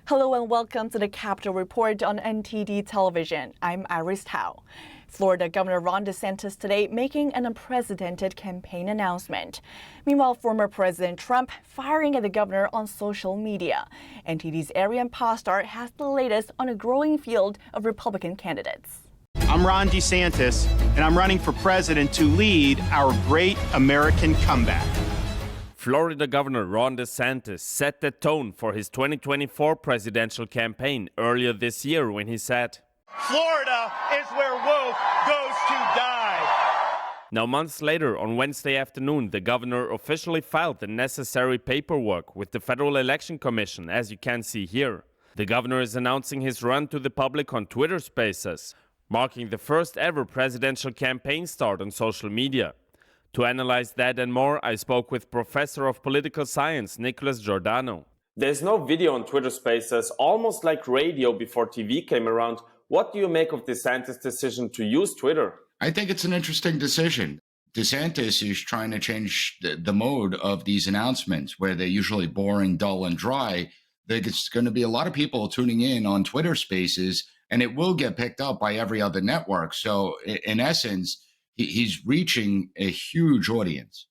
Hello and welcome to the Capitol Report on NTD Television. I'm Iris Tao. Florida Governor Ron DeSantis today making an unprecedented campaign announcement. Meanwhile, former President Trump firing at the governor on social media. NTD's Arian Pastar has the latest on a growing field of Republican candidates. I'm Ron DeSantis, and I'm running for president to lead our great American comeback. Florida Governor Ron DeSantis set the tone for his 2024 presidential campaign earlier this year when he said, "Florida is where woke goes to die." Now, months later, on Wednesday afternoon, the governor officially filed the necessary paperwork with the Federal Election Commission, as you can see here. The governor is announcing his run to the public on Twitter Spaces, marking the first ever presidential campaign start on social media. To analyze that and more, I spoke with Professor of Political Science, Nicholas Giordano. There's no video on Twitter Spaces, almost like radio before TV came around. What do you make of DeSantis' decision to use Twitter? I think it's an interesting decision. DeSantis is trying to change the mode of these announcements, where they're usually boring, dull, and dry. There's going to be a lot of people tuning in on Twitter Spaces, and it will get picked up by every other network. So, in essence, he's reaching a huge audience.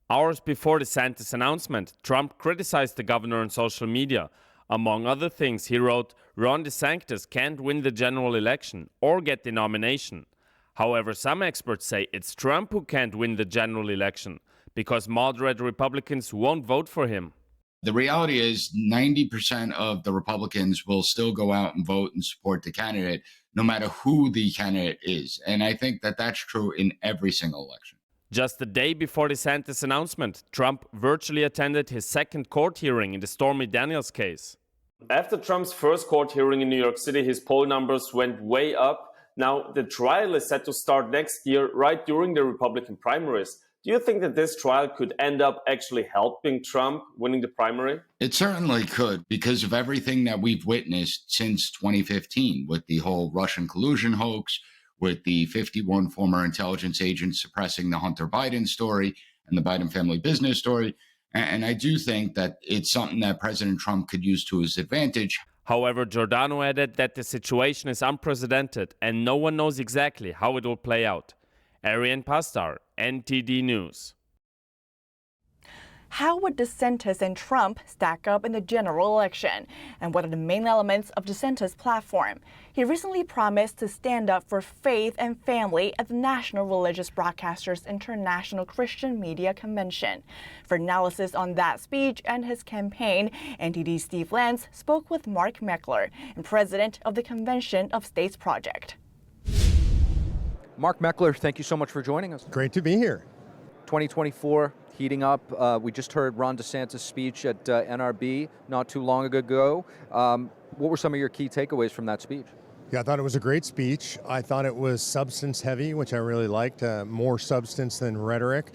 Hours before DeSantis' announcement, Trump criticized the governor on social media. Among other things, he wrote, "Ron DeSantis can't win the general election or get the nomination." However, some experts say it's Trump who can't win the general election because moderate Republicans won't vote for him. The reality is 90% of the Republicans will still go out and vote and support the candidate, no matter who the candidate is. And I think that that's true in every single election. Just the day before DeSantis' announcement, Trump virtually attended his second court hearing in the Stormy Daniels case. After Trump's first court hearing in New York City, his poll numbers went way up. Now, the trial is set to start next year, right during the Republican primaries. Do you think that this trial could end up actually helping Trump winning the primary? It certainly could, because of everything that we've witnessed since 2015 with the whole Russian collusion hoax, with the 51 former intelligence agents suppressing the Hunter Biden story and the Biden family business story. And I do think that it's something that President Trump could use to his advantage. However, Giordano added that the situation is unprecedented and no one knows exactly how it will play out. Arian Pastar, NTD News. How would DeSantis and Trump stack up in the general election? And what are the main elements of DeSantis' platform? He recently promised to stand up for faith and family at the National Religious Broadcasters International Christian Media Convention. For analysis on that speech and his campaign, NTD's Steve Lance spoke with Mark Meckler, and president of the Convention of States Project. Mark Meckler, thank you so much for joining us. Great to be here. 2024 heating up. We just heard Ron DeSantis' speech at NRB not too long ago. What were some of your key takeaways from that speech? Yeah, I thought it was a great speech. I thought it was substance heavy, which I really liked, more substance than rhetoric.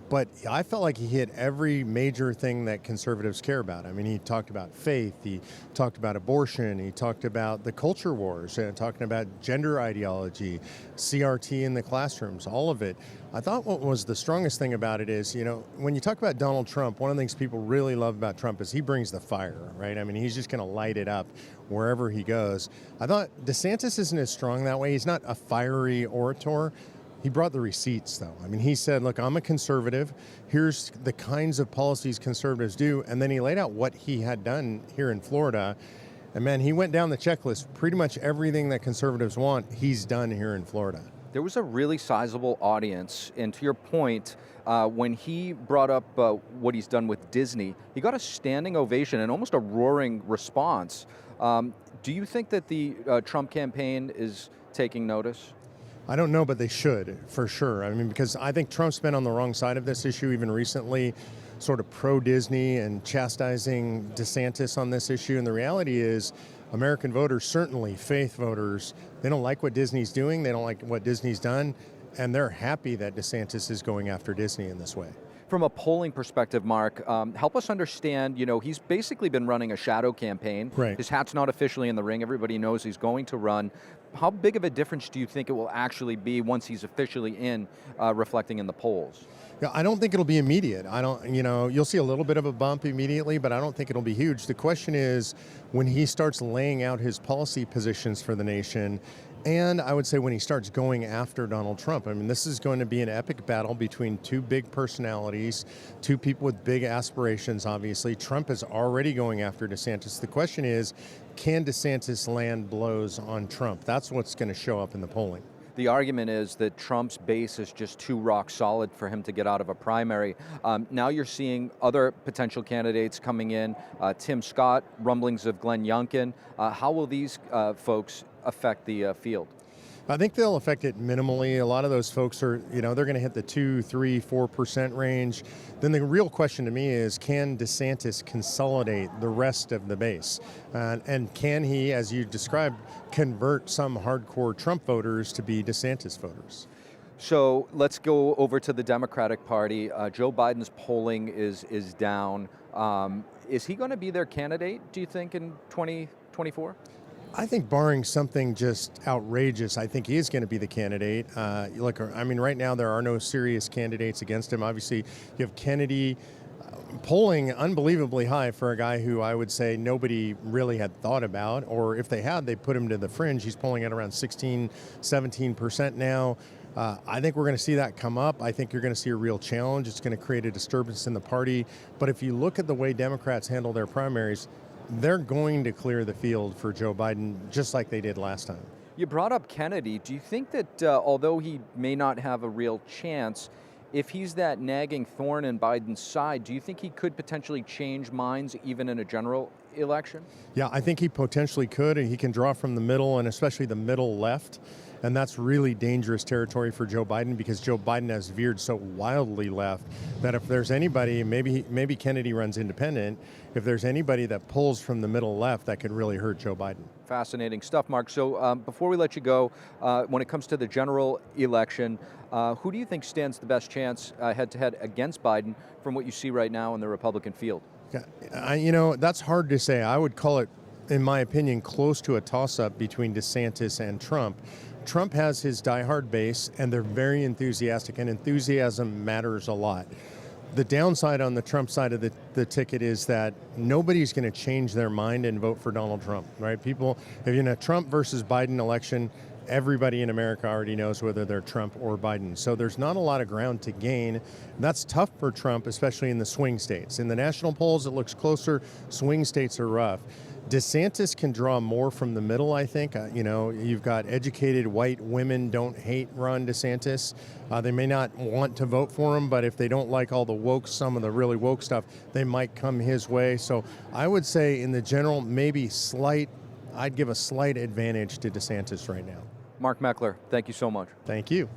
But I felt like he hit every major thing that conservatives care about. I mean, he talked about faith, he talked about abortion, he talked about the culture wars, talking about gender ideology, CRT in the classrooms, all of it. I thought what was the strongest thing about it is, when you talk about Donald Trump, one of the things people really love about Trump is he brings the fire, right? I mean, he's just going to light it up wherever he goes. I thought DeSantis isn't as strong that way. He's not a fiery orator. He brought the receipts, though. I mean, he said, look, I'm a conservative. Here's the kinds of policies conservatives do. And then he laid out what he had done here in Florida. And man, he went down the checklist. Pretty much everything that conservatives want, he's done here in Florida. There was a really sizable audience. And to your point, when he brought up what he's done with Disney, he got a standing ovation and almost a roaring response. Do you think that the Trump campaign is taking notice? I don't know, but they should, for sure. I mean, because I think Trump's been on the wrong side of this issue even recently, sort of pro-Disney and chastising DeSantis on this issue. And the reality is, American voters, certainly faith voters, they don't like what Disney's doing, they don't like what Disney's done, and they're happy that DeSantis is going after Disney in this way. From a polling perspective, Mark, help us understand, he's basically been running a shadow campaign. Right. His hat's not officially in the ring. Everybody knows he's going to run. How big of a difference do you think it will actually be once he's officially in, reflecting in the polls? Yeah, I don't think it'll be immediate. You'll see a little bit of a bump immediately, but I don't think it'll be huge. The question is when he starts laying out his policy positions for the nation, and I would say when he starts going after Donald Trump. I mean, this is going to be an epic battle between two big personalities, two people with big aspirations, obviously. Trump is already going after DeSantis. The question is, can DeSantis land blows on Trump? That's what's going to show up in the polling. The argument is that Trump's base is just too rock solid for him to get out of a primary. Now you're seeing other potential candidates coming in. Tim Scott, rumblings of Glenn Youngkin. How will these folks affect the field? I think they'll affect it minimally. A lot of those folks are, they're going to hit the 2, 3, 4% range. Then the real question to me is, can DeSantis consolidate the rest of the base? And can he, as you described, convert some hardcore Trump voters to be DeSantis voters? So let's go over to the Democratic Party. Joe Biden's polling is down. Is he going to be their candidate, do you think, in 2024? I think barring something just outrageous, I think he is going to be the candidate. Right now there are no serious candidates against him. Obviously, you have Kennedy polling unbelievably high for a guy who I would say nobody really had thought about, or if they had, they put him to the fringe. He's polling at around 16, 17% now. I think we're going to see that come up. I think you're going to see a real challenge. It's going to create a disturbance in the party. But if you look at the way Democrats handle their primaries, they're going to clear the field for Joe Biden, just like they did last time. You brought up Kennedy. Do you think that although he may not have a real chance, if he's that nagging thorn in Biden's side, do you think he could potentially change minds even in a general election? Yeah, I think he potentially could, and he can draw from the middle, and especially the middle left. And that's really dangerous territory for Joe Biden, because Joe Biden has veered so wildly left that if there's anybody, maybe Kennedy runs independent, if there's anybody that pulls from the middle left, that could really hurt Joe Biden. Fascinating stuff, Mark. So before we let you go, when it comes to the general election, who do you think stands the best chance head-to-head against Biden from what you see right now in the Republican field? Yeah, that's hard to say. I would call it, in my opinion, close to a toss-up between DeSantis and Trump. Trump has his diehard base, and they're very enthusiastic, and enthusiasm matters a lot. The downside on the Trump side of the ticket is that nobody's going to change their mind and vote for Donald Trump, right? People, if you're in a Trump versus Biden election, everybody in America already knows whether they're Trump or Biden. So there's not a lot of ground to gain. That's tough for Trump, especially in the swing states. In the national polls, it looks closer. Swing states are rough. DeSantis can draw more from the middle, I think. You've got educated white women don't hate Ron DeSantis. They may not want to vote for him, but if they don't like all the woke, some of the really woke stuff, they might come his way. So I would say in the general, I'd give a slight advantage to DeSantis right now. Mark Meckler, thank you so much. Thank you.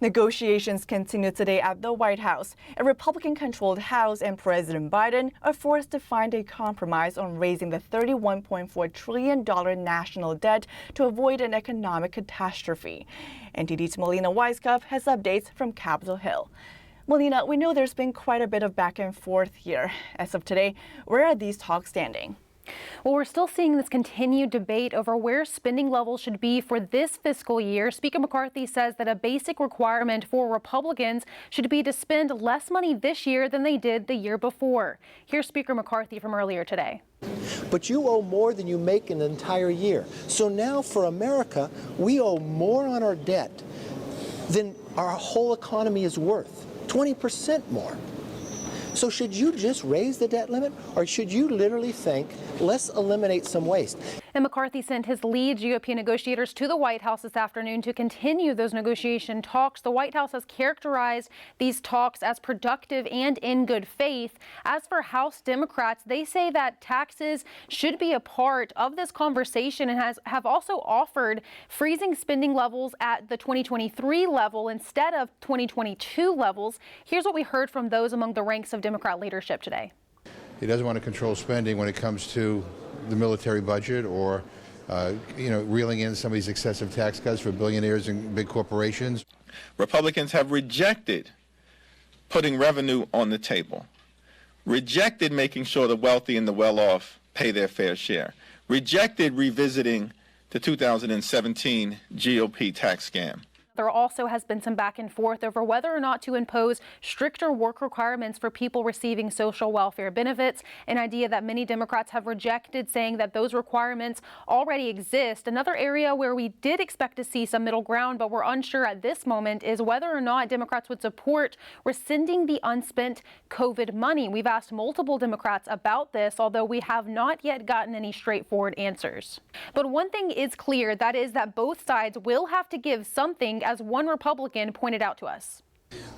Negotiations continue today at the White House. A Republican-controlled House and President Biden are forced to find a compromise on raising the $31.4 trillion national debt to avoid an economic catastrophe. NTD's Melina Weisskopf has updates from Capitol Hill. Melina, we know there's been quite a bit of back and forth here. As of today, where are these talks standing? Well, we're still seeing this continued debate over where spending levels should be for this fiscal year. Speaker McCarthy says that a basic requirement for Republicans should be to spend less money this year than they did the year before. Here's Speaker McCarthy from earlier today. But you owe more than you make in an entire year. So now for America, we owe more on our debt than our whole economy is worth, 20% more. So should you just raise the debt limit, or should you literally think, let's eliminate some waste? And McCarthy sent his lead GOP negotiators to the White House this afternoon to continue those negotiation talks. The White House has characterized these talks as productive and in good faith. As for House Democrats, they say that taxes should be a part of this conversation and have also offered freezing spending levels at the 2023 level instead of 2022 levels. Here's what we heard from those among the ranks of Democrat leadership today. He doesn't want to control spending when it comes to the military budget or, reeling in some of these excessive tax cuts for billionaires and big corporations. Republicans have rejected putting revenue on the table, rejected making sure the wealthy and the well-off pay their fair share, rejected revisiting the 2017 GOP tax scam. There also has been some back and forth over whether or not to impose stricter work requirements for people receiving social welfare benefits, an idea that many Democrats have rejected, saying that those requirements already exist. Another area where we did expect to see some middle ground, but we're unsure at this moment, is whether or not Democrats would support rescinding the unspent COVID money. We've asked multiple Democrats about this, although we have not yet gotten any straightforward answers. But one thing is clear, that is that both sides will have to give something, as one Republican pointed out to us.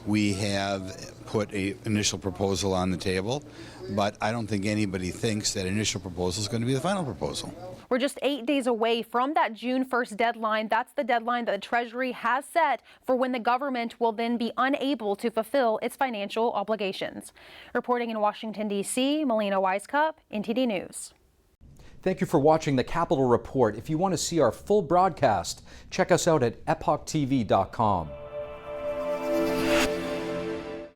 We have put an initial proposal on the table, but I don't think anybody thinks that initial proposal is going to be the final proposal. We're just 8 days away from that June 1st deadline. That's the deadline that the Treasury has set for when the government will then be unable to fulfill its financial obligations. Reporting in Washington, D.C., Melina Weiskup, NTD News. Thank you for watching the Capitol Report. If you want to see our full broadcast, check us out at epochtv.com.